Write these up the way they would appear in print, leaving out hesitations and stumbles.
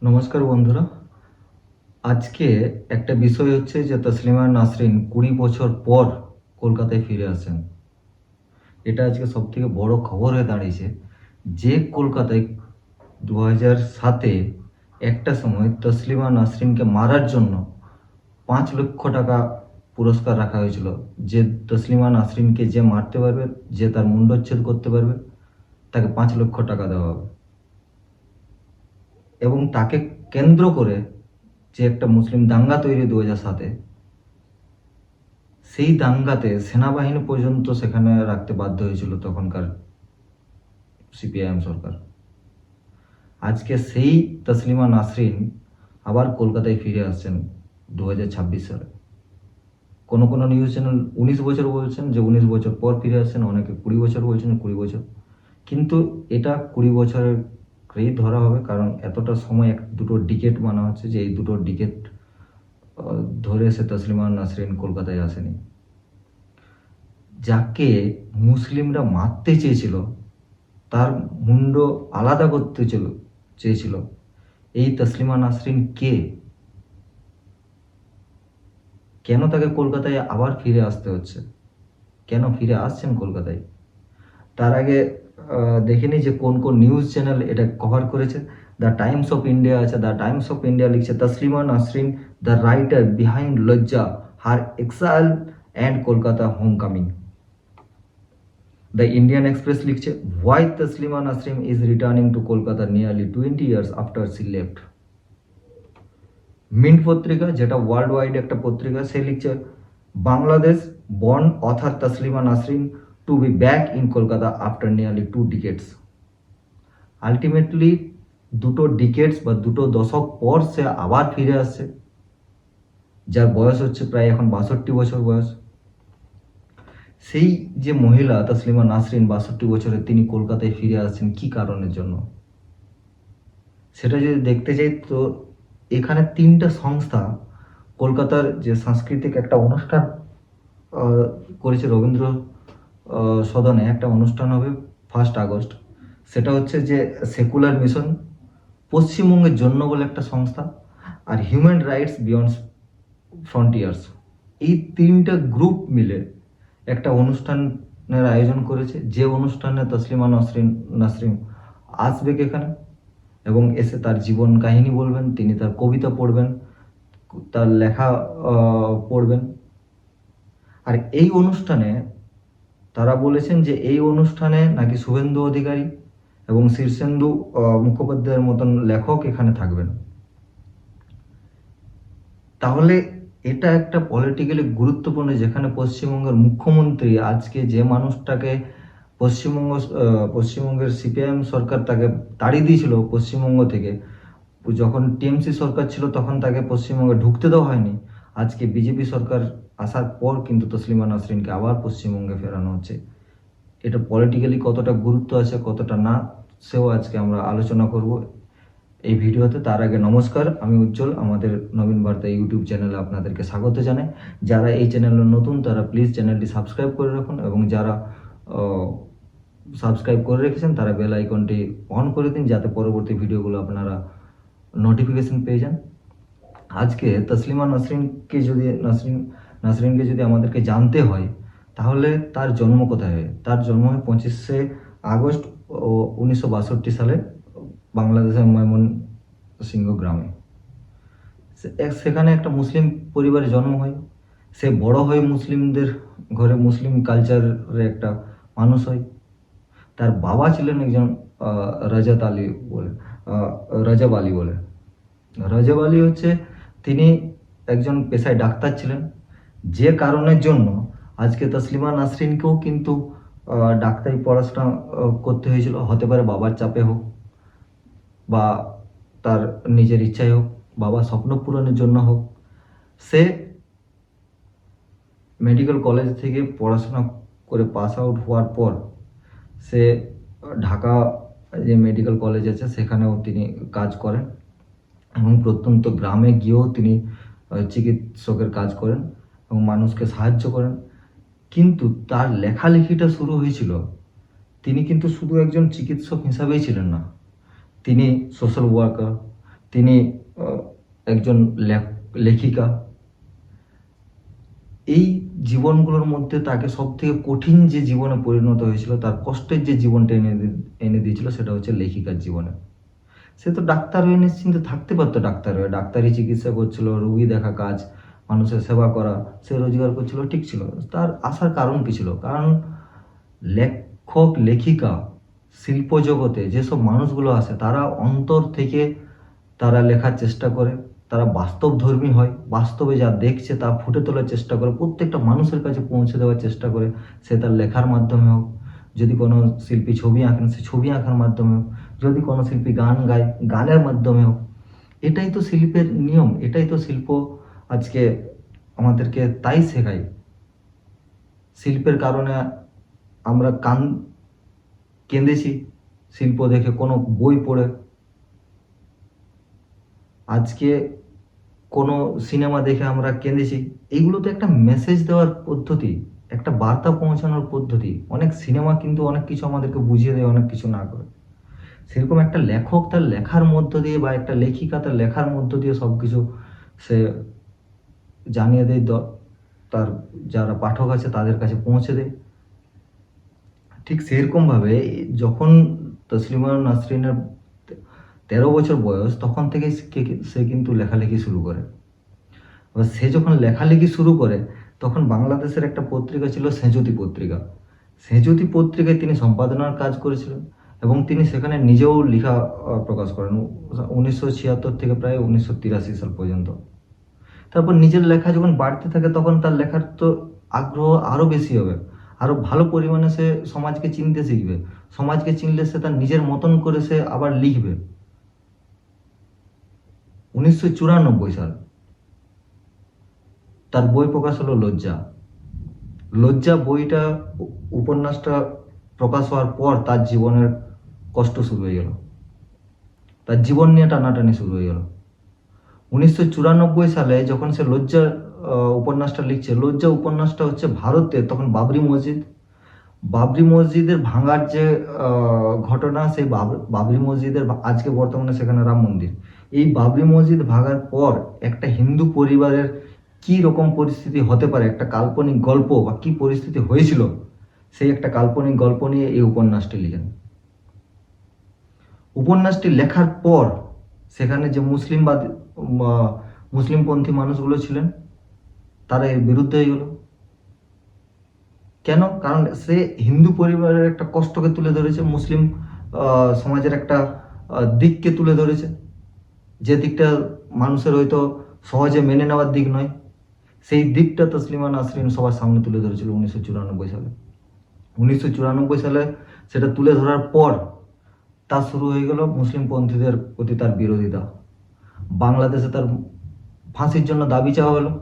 নমস্কার বন্ধুরা। আজকে একটা বিষয় হচ্ছে যে তসলিমা নাসরিন 20 বছর পর কলকাতায় ফিরে আসেন। এটা আজকে সব থেকে বড় খবর হয়ে দাঁড়িয়েছে যে কলকাতায় 2007-এ একটা সময় তসলিমা নাসরিনকে মারার জন্য 5 লক্ষ টাকা পুরস্কার রাখা হয়েছিল। যে তসলিমা নাসরিনকে যে মারতে পারবে, যে তার মুন্ডচ্ছেদ করতে পারবে, তাকে 5 লক্ষ টাকা দেওয়া হবে। এবং তাকে কেন্দ্র করে যে একটা মুসলিম দাঙ্গা তৈরি 2007-এ, সেই দাঙ্গাতে সেনাবাহিনী পর্যন্ত সেখানে রাখতে বাধ্য হয়েছিল তখনকার সিপিআইএম সরকার। আজকে সেই তসলিমা নাসরিন আবার কলকাতায় ফিরে আসছেন 2026 সালে। কোনো কোনো নিউজ চ্যানেল 19 বছর বলছেন, যে 19 বছর পর ফিরে আসছেন, অনেকে 20 বছর বলছেন, 20 বছর। কিন্তু এটা 20 বছরেরই ধরা হবে, কারণ এতটা সময় দুটো ডিকেট মানা হচ্ছে যে এই দুটো ডিকেট ধরে সে তসলিমা নাসরিন কলকাতায় আসেনি। যাকে মুসলিমরা মারতে চেয়েছিল, তার মুন্ড আলাদা করতে চেয়েছিল, এই তসলিমা নাসরিন কে? কেন তাকে কলকাতায় আবার ফিরে আসতে হচ্ছে? কেন ফিরে আসছেন কলকাতায়? তার আগে দেখিনি যে কোন কোন নিউজ চ্যানেল এটা কভার করেছে। দ্য টাইমস অফ ইন্ডিয়া আছে, দ্য টাইমস অফ ইন্ডিয়া লিখছে Taslima Nasrin the writer behind Lajja, her exile and Kolkata homecoming. The Indian Express লিখছে why Taslima Nasrin is returning to Kolkata nearly 20 years after she left. Mint পত্রিকা, যেটা world wide একটা পত্রিকা, সে লিখছে Bangladesh born author Taslima Nasrin to be back in Kolkata after nearly 2 decades। Ultimately দুটো decades বা দুটো দশক পর সে আবার ফিরে আসছে, যার বয়স হচ্ছে প্রায় এখন 62 বছর বয়স। সেই যে মহিলা তসলিমা নাসরিন 62 বছরে, তিনি কলকাতায় ফিরে আসছেন কি কারণের জন্য, সেটা যদি দেখতে চাই তো এখানে 3টা সংস্থা কলকাতার যে সাংস্কৃতিক একটা অনুষ্ঠান করেছে, রবীন্দ্র সদনে একটা অনুষ্ঠান হবে 1 আগস্ট। সেটা হচ্ছে যে সেকুলার মিশন পশ্চিমবঙ্গের জন্য বলে একটা সংস্থা, আর হিউম্যান রাইটস বিয়ন্ড ফ্রন্টিয়ার্স, এই 3টা গ্রুপ মিলে একটা অনুষ্ঠানের আয়োজন করেছে। যে অনুষ্ঠানে তসলিমা নাসরিন আসবে এখানে এবং এসে তার জীবন কাহিনী বলবেন, তিনি তার কবিতা পড়বেন, তার লেখা পড়বেন। আর এই অনুষ্ঠানে তারা বলেছেন যে এই অনুষ্ঠানে নাকি শুভেন্দু অধিকারী এবং শীর্ষেন্দু মুখোপাধ্যায়ের মতন লেখক এখানে থাকবেন। তাহলে এটা একটা পলিটিক্যালি গুরুত্বপূর্ণ, যেখানে পশ্চিমবঙ্গের মুখ্যমন্ত্রী আজকে যে মানুষটাকে পশ্চিমবঙ্গের সিপিআইএম সরকার তাকে তাড়িয়ে দিয়েছিল পশ্চিমবঙ্গ থেকে, যখন টিএমসি সরকার ছিল তখন তাকে পশ্চিমবঙ্গে ঢুকতে দেওয়া হয়নি। আজকে বিজেপি সরকার আসার পর কিন্তু তসলিমা নাসরিনকে আবার পশ্চিমবঙ্গে ফেরানো হচ্ছে। এটা পলিটিক্যালি কতটা গুরুত্ব আছে, কতটা না, সেও আজকে আমরা আলোচনা করব এই ভিডিওতে। তার আগে নমস্কার, আমি উজ্জ্বল। আমাদের নবীন বার্তা ইউটিউব চ্যানেলে আপনাদেরকে স্বাগত জানাই। যারা এই চ্যানেলে নতুন তারা প্লিজ চ্যানেলটি সাবস্ক্রাইব করে রাখুন, এবং যারা সাবস্ক্রাইব করে রেখেছেন তারা বেল আইকনটি অন করে দিন, যাতে পরবর্তী ভিডিওগুলো আপনারা নোটিফিকেশন পেয়ে যান। আজকে তসলিমা নাসরিনকে যদি আমাদেরকে জানতে হয়, তাহলে তার জন্ম কোথায় হয়? তার জন্ম হয় 25 আগস্ট 1962 সালে বাংলাদেশের ময়মনসিংহ গ্রামে। সেখানে একটা মুসলিম পরিবারে জন্ম হয়। সে বড় হয়ে মুসলিমদের ঘরে, মুসলিম কালচারের একটা মানুষ হয়। তার বাবা ছিলেন একজন রজব আলী বলে। রজব আলী হচ্ছে, তিনি একজন পেশায় ডাক্তার ছিলেন, যে কারণের জন্য আজকে তসলিমা নাসরিনকেও কিন্তু ডাক্তারি পড়াশোনা করতে হয়েছিল। হতে পারে বাবার চাপে হোক বা তার নিজের ইচ্ছায় হোক, বাবার স্বপ্ন পূরণের জন্য হোক, সে মেডিকেল কলেজ থেকে পড়াশোনা করে পাস আউট হওয়ার পর সে ঢাকা যে মেডিকেল কলেজ আছে সেখানেও তিনি কাজ করেন, এবং প্রত্যন্ত গ্রামে গিয়েও তিনি চিকিৎসকের কাজ করেন এবং মানুষকে সাহায্য করেন। কিন্তু তার লেখালেখিটা শুরু হয়েছিল, তিনি কিন্তু শুধু একজন চিকিৎসক হিসাবেই ছিলেন না, তিনি সোশ্যাল ওয়ার্কার, তিনি একজন লেখিকা। এই জীবনগুলোর মধ্যে তাকে সব থেকে কঠিন যে জীবনে পরিণত হয়েছিল, তার কষ্টের যে জীবনটা এনে দিয়েছিল, সেটা হচ্ছে লেখিকার জীবনে। সে তো ডাক্তার হয়ে নিশ্চিন্তে থাকতে পারতো, ডাক্তার হয়ে ডাক্তারি চিকিৎসা করছিল, রুগী দেখা কাজ, মানুষের সেবা করা, সে রোজগার করছিল, ঠিক ছিল। তার আসার কারণ কি ছিল? কারণ লেখক লেখিকা শিল্প জগতে যেসব মানুষগুলো আসে, তারা অন্তর থেকে তারা লেখার চেষ্টা করে, তারা বাস্তবধর্মী হয়, বাস্তবে যা দেখছে তা ফুটে তোলার চেষ্টা করে, প্রত্যেকটা মানুষের কাছে পৌঁছে দেওয়ার চেষ্টা করে, সে তার লেখার মাধ্যমে হোক, যদি কোনো শিল্পী ছবি আঁকেন সে ছবি আঁকার মাধ্যমে হোক, যদি কোনো শিল্পী গান গায় গানের মাধ্যমে হোক। এটাই তো শিল্পের নিয়ম, এটাই তো শিল্প আজকে আমাদেরকে তাই শেখায়। শিল্পের কারণে আমরা কেঁদেছি শিল্প দেখে, কোনো বই পড়ে, আজকে কোনো সিনেমা দেখে আমরা কেঁদেছি। এইগুলো তো একটা মেসেজ দেওয়ার পদ্ধতি, একটা বার্তা পৌঁছানোর পদ্ধতি। অনেক সিনেমা কিন্তু অনেক কিছু আমাদেরকে বুঝিয়ে দেয়, অনেক কিছু না করে। সেরকম একটা লেখক তার লেখার মধ্য দিয়ে, বা একটা লেখিকা তার লেখার মধ্য দিয়ে সব কিছু সে জানিয়ে দেয়, তার যারা পাঠক আছে তাদের কাছে পৌঁছে দেয়। ঠিক সেরকমভাবে যখন তসলিমা নাসরিনের 13 বছর বয়স, তখন থেকে সে কিন্তু লেখালেখি শুরু করে। এবার সে যখন লেখালেখি শুরু করে, তখন বাংলাদেশের একটা পত্রিকা ছিল সেঁজুতি পত্রিকা। সেঁজুতি পত্রিকায় তিনি সম্পাদনার কাজ করেছিলেন, এবং তিনি সেখানে নিজেও লেখা প্রকাশ করেন 1976 থেকে প্রায় 1983 সাল পর্যন্ত। তারপর নিজের লেখা যখন বাড়তে থাকে, তখন তার লেখার তো আগ্রহ আরও বেশি হবে, আরও ভালো পরিমাণে সে সমাজকে চিনতে শিখবে। সমাজকে চিনলে সে তার নিজের মতন করে সে আবার লিখবে। 1994 সাল তার বই প্রকাশ হলো লজ্জা। লজ্জা বইটা, উপন্যাসটা প্রকাশ হওয়ার পর তার জীবনের কষ্ট শুরু হয়ে গেল, তার জীবন নিয়ে টানাটানি শুরু হয়ে গেল। 1994 সালে যখন সে লজ্জা উপন্যাসটা লিখছে, লজ্জা উপন্যাসটা হচ্ছে ভারতে তখন বাবরি মসজিদের ভাঙার যে ঘটনা, সেই বাবরি মসজিদের, আজকে বর্তমানে সেখানে রাম মন্দির, এই বাবরি মসজিদ ভাঙার পর একটা হিন্দু পরিবারের কি রকম পরিস্থিতি হতে পারে, একটা কাল্পনিক গল্প বা কি পরিস্থিতি হয়েছিল, সেই একটা কাল্পনিক গল্প নিয়ে এই উপন্যাসটি লিখেন। উপন্যাসটি লেখার পর সেখানে যে মুসলিমপন্থী মানুষগুলো ছিলেন, তারা এর বিরুদ্ধে হয়ে গেল। কেন? কারণ সে হিন্দু পরিবারের একটা কষ্টকে তুলে ধরেছে, মুসলিম সমাজের একটা দিককে তুলে ধরেছে, যে দিকটা মানুষের হয়তো সহজে মেনে নেওয়ার দিক নয়, সেই দিকটা তসলিমা নাসরিন সবার সামনে তুলে ধরেছিল 1994 সালে। 1994 সালে সেটা তুলে ধরার পর তার শুরু হয়ে গেল মুসলিমপন্থীদের প্রতি তার বিরোধিতা। বাংলাদেশে তার ফাঁসির জন্য দাবি চাওয়া হলো,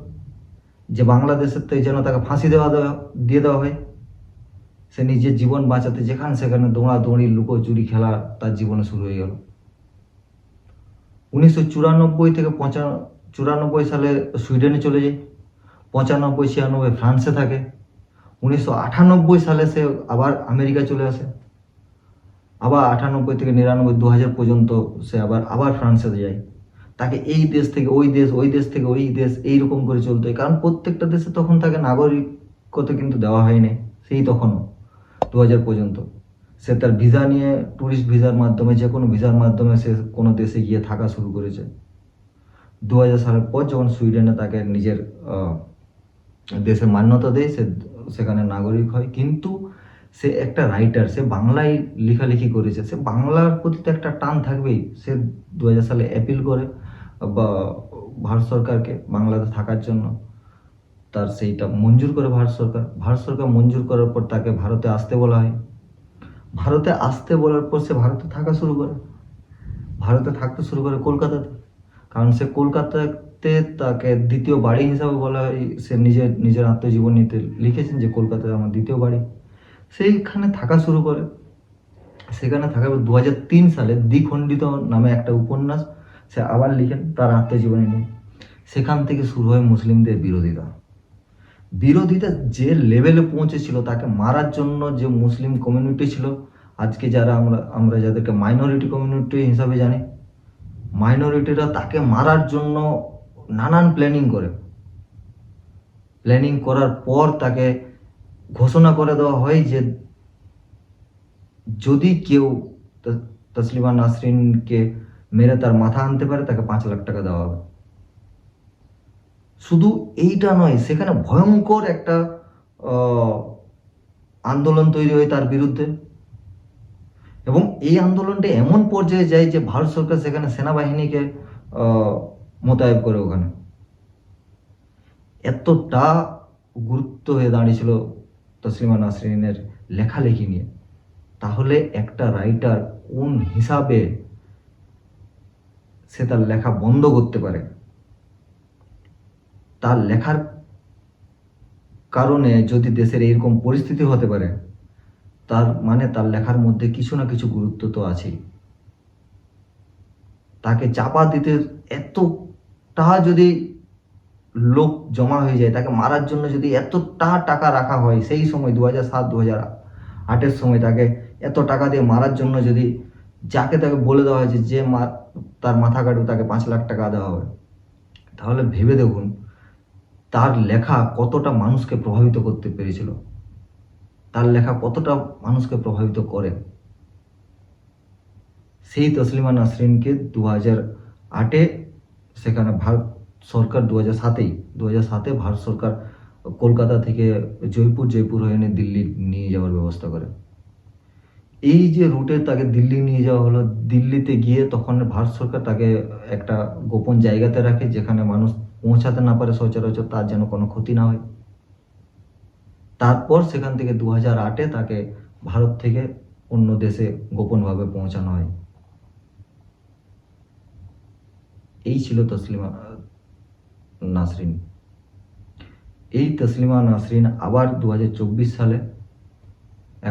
যে বাংলাদেশের থেকে যেন তাকে ফাঁসি দিয়ে দেওয়া হয়। সে নিজের জীবন বাঁচাতে যেখানে সেখানে দৌড়াদৌড়ি, লুকোচুরি খেলা তার জীবনে শুরু হয়ে গেল। 1994 থেকে 94 সালে সুইডেনে চলে যায়, 95-96 ফ্রান্সে থাকে, 1998 সালে সে আবার আমেরিকা চলে আসে, আবার 98 থেকে 99, 2000 পর্যন্ত সে আবার ফ্রান্সে যায়। তাকে এই দেশ থেকে ওই দেশ, ওই দেশ থেকে ওই দেশ, এইরকম করে চলতে হয়, কারণ প্রত্যেকটা দেশে তখন তাকে নাগরিকত্ব কিন্তু দেওয়া হয়নি, সেই তখনও 2000 পর্যন্ত। সে তার ভিসা নিয়ে, ট্যুরিস্ট ভিসার মাধ্যমে, যে কোনো ভিসার মাধ্যমে সে কোনো দেশে গিয়ে থাকা শুরু করেছে। 2000 সালের পর যখন সুইডেনে তাকে নিজের দেশের মান্যতা দেয়, সে সেখানে নাগরিক হয়। কিন্তু সে একটা রাইটার, সে বাংলায় লেখালেখি করেছে, সে বাংলার প্রতি তো একটা টান থাকবেই। সে 2000 সালে অ্যাপিল করে বা ভারত সরকারকে বাংলাতে থাকার জন্য, তার সেইটা মঞ্জুর করে ভারত সরকার মঞ্জুর করার পর তাকে ভারতে আসতে বলা হয়। ভারতে আসতে বলার পর সে ভারতে থাকতে শুরু করে কলকাতাতে, কারণ সে কলকাতাতে তাকে দ্বিতীয় বাড়ি হিসাবে বলা হয়। সে নিজের আত্মজীবনীতে লিখেছেন যে কলকাতায় আমার দ্বিতীয় বাড়ি। সেইখানে থাকা শুরু করে। সেখানে থাকার পর 2003 সালে দ্বিখণ্ডিত নামে একটা উপন্যাস সে আবার লিখেন তার আত্মজীবনী নিয়ে। সেখান থেকে শুরু হয় মুসলিমদের বিরোধিতা যে লেভেলে পৌঁছেছিল, তাকে মারার জন্য যে মুসলিম কমিউনিটি ছিল, আজকে যারা আমরা যাদেরকে মাইনরিটি কমিউনিটি হিসাবে জানি, মাইনরিটিরা তাকে মারার জন্য নানান প্ল্যানিং করার পর তাকে ঘোষণা করে দেওয়া হয় যে যদি কেউ তসলিমা নাসরিনকে মেরে তার মাথা আনতে পারে তাকে 5 লাখ টাকা দেওয়া হবে। শুধু এইটা নয়, সেখানে ভয়ঙ্কর একটা আন্দোলন তৈরি হয় তার বিরুদ্ধে, এবং এই আন্দোলনটা এমন পর্যায়ে যায় যে ভারত সরকার সেখানে সেনাবাহিনীকে মোতায়েন করে ওখানে। এতটা গুরুত্ব হয়ে দাঁড়িয়েছিল তসলিমা নাসরিনের লেখালেখি নিয়ে। তাহলে একটা রাইটার কোন হিসাবে সে তার লেখা বন্ধ করতে পারে? তার লেখার কারণে যদি দেশের এরকম পরিস্থিতি হতে পারে, তার মানে তার লেখার মধ্যে কিছু না কিছু গুরুত্ব তো আছেই। তাকে চাপা দিতে এতটা যদি লোক জমা হয়ে যায়, তাকে মারার জন্য যদি এতটা টাকা রাখা হয়, সেই সময় 2007-2008-এর সময় তাকে এত টাকা দিয়ে মারার জন্য যদি যাকে তাকে বলে দেওয়া হয়েছে যে তার মাথা কাটবে তাকে 5 লাখ টাকা দেওয়া হবে, তাহলে ভেবে দেখুন তার লেখা কতটা মানুষকে প্রভাবিত করতে পেরেছিল, তার লেখা কতটা মানুষকে প্রভাবিত করে। সেই তসলিমা নাসরিনকে 2008-এ সেখানে ভারত সরকার 2007-এ ভারত সরকার কলকাতা থেকে জয়পুর হয়ে এনে দিল্লি নিয়ে যাওয়ার ব্যবস্থা করে। এই যে রুটে তাকে দিল্লি নিয়ে যাওয়া হলো, দিল্লিতে গিয়ে তখন ভারত সরকার তাকে একটা গোপন জায়গাতে রাখে যেখানে মানুষ পৌঁছাতে না পারে সচরাচর, তার যেন কোনো ক্ষতি না হয়। তারপর সেখান থেকে 2008-এ তাকে ভারত থেকে অন্য দেশে গোপনভাবে পৌঁছানো হয়। এই ছিল তসলিমা নাসরিন। এই তসলিমা নাসরিন আবার 2024 সালে,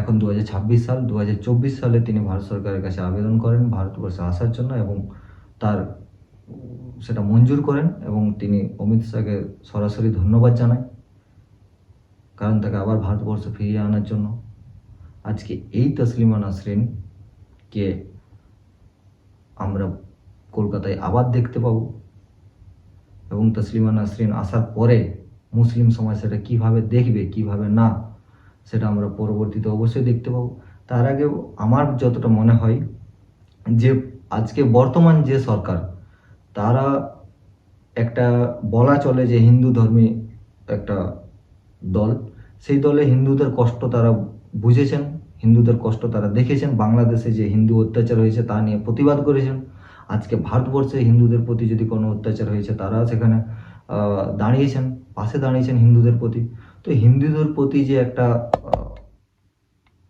এখন 2026 সাল, 2024 সালে তিনি ভারত সরকারের কাছে আবেদন করেন ভারতবর্ষে আসার জন্য, এবং তার সেটা মঞ্জুর করেন, এবং তিনি অমিত শাহকে সরাসরি ধন্যবাদ জানায় কারণ তাকে আবার ভারতবর্ষে ফিরিয়ে আনার জন্য। আজকে এই তসলিমা নাসরিনকে আমরা কলকাতায় আবার দেখতে পাবো, এবং তসলিমা নাসরিন আসার পরে মুসলিম সমাজ সেটা কীভাবে দেখবে কীভাবে না, সেটা আমরা পরবর্তীতে অবশ্যই দেখতে পাবো। তার আগে আমার যতটা মনে হয় যে আজকে বর্তমান যে সরকার, তারা একটা বলা চলে যে হিন্দু ধর্মী একটা দল, সেই দলে হিন্দুদের কষ্ট তারা বুঝেছেন, হিন্দুদের কষ্ট তারা দেখেছেন, বাংলাদেশে যে হিন্দু অত্যাচার হয়েছে তা নিয়ে প্রতিবাদ করেছেন। আজকে ভারতবর্ষে হিন্দুদের প্রতি যদি কোনো অত্যাচার হয়েছে তারা সেখানে দাঁড়িয়েছেন, পাশে দাঁড়িয়েছেন হিন্দুদের প্রতি। তো হিন্দুদের প্রতি যে একটা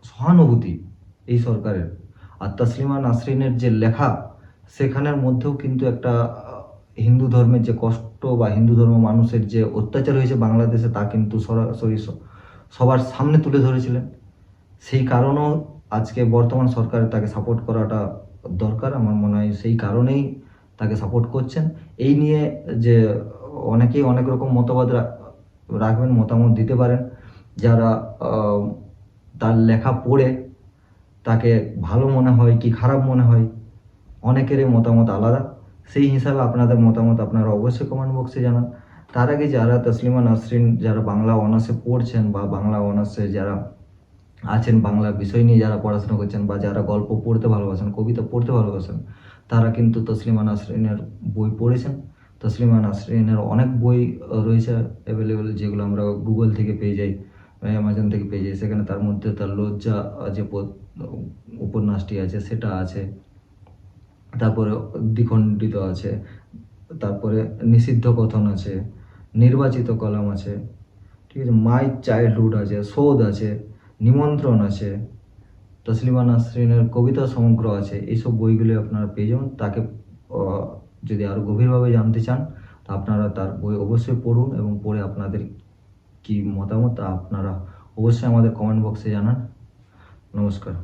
সহানুভূতি এই সরকারের, আর তসলিমা নাসরিনের যে লেখা সেখানের মধ্যেও কিন্তু একটা হিন্দু ধর্মের যে কষ্ট বা হিন্দু ধর্ম মানুষের যে অত্যাচার হয়েছে বাংলাদেশে তা কিন্তু সরাসরি সবার সামনে তুলে ধরেছিলেন। সেই কারণেও আজকে বর্তমান সরকারের তাকে সাপোর্ট করাটা দরকার। আমার মনে হয় সেই কারণেই তাকে সাপোর্ট করছেন। এই নিয়ে যে অনেকেই অনেক রকম মতবাদ রাখবেন, মতামত দিতে পারেন। যারা তার লেখা পড়ে তাকে ভালো মনে হয় কি খারাপ মনে হয়, অনেকেরই মতামত আলাদা। সেই হিসাবে আপনাদের মতামত আপনারা অবশ্যই কমেন্ট বক্সে জানান। তার আগে যারা তসলিমা নাসরিন যারা বাংলা অনার্সে পড়ছেন বা বাংলা অনার্সে যারা আছেন, বাংলা বিষয় নিয়ে যারা পড়াশোনা করছেন বা যারা গল্প পড়তে ভালোবাসেন, কবিতা পড়তে ভালোবাসেন, তারা কিন্তু তসলিমা নাসরিনের বই পড়েছেন। তসলিমা নাসরিনের অনেক বই রয়েছে অ্যাভেলেবেল, যেগুলো আমরা গুগল থেকে পেয়ে যাই, অ্যামাজন থেকে পেয়ে যাই। সেখানে তার মধ্যে তার লজ্জা যে উপন্যাসটি আছে সেটা আছে, তারপরে দ্বিখণ্ডিত আছে, তারপরে নিষিদ্ধ কথন আছে, নির্বাচিত কলাম আছে, ঠিক আছে, মাই চাইল্ডহুড আছে, শোধ আছে, নিমন্ত্রণ আছে, তসলিমা নাসরিনের কবিতা সমগ্র আছে। এইসব বইগুলি আপনারা পেয়ে যাবেন। তাকে যদি আরও গভীরভাবে জানতে চান তা আপনারা তার বই অবশ্যই পড়ুন, এবং পড়ে আপনাদের কি মতামত তা আপনারা অবশ্যই আমাদের কমেন্ট বক্সে জানান। নমস্কার।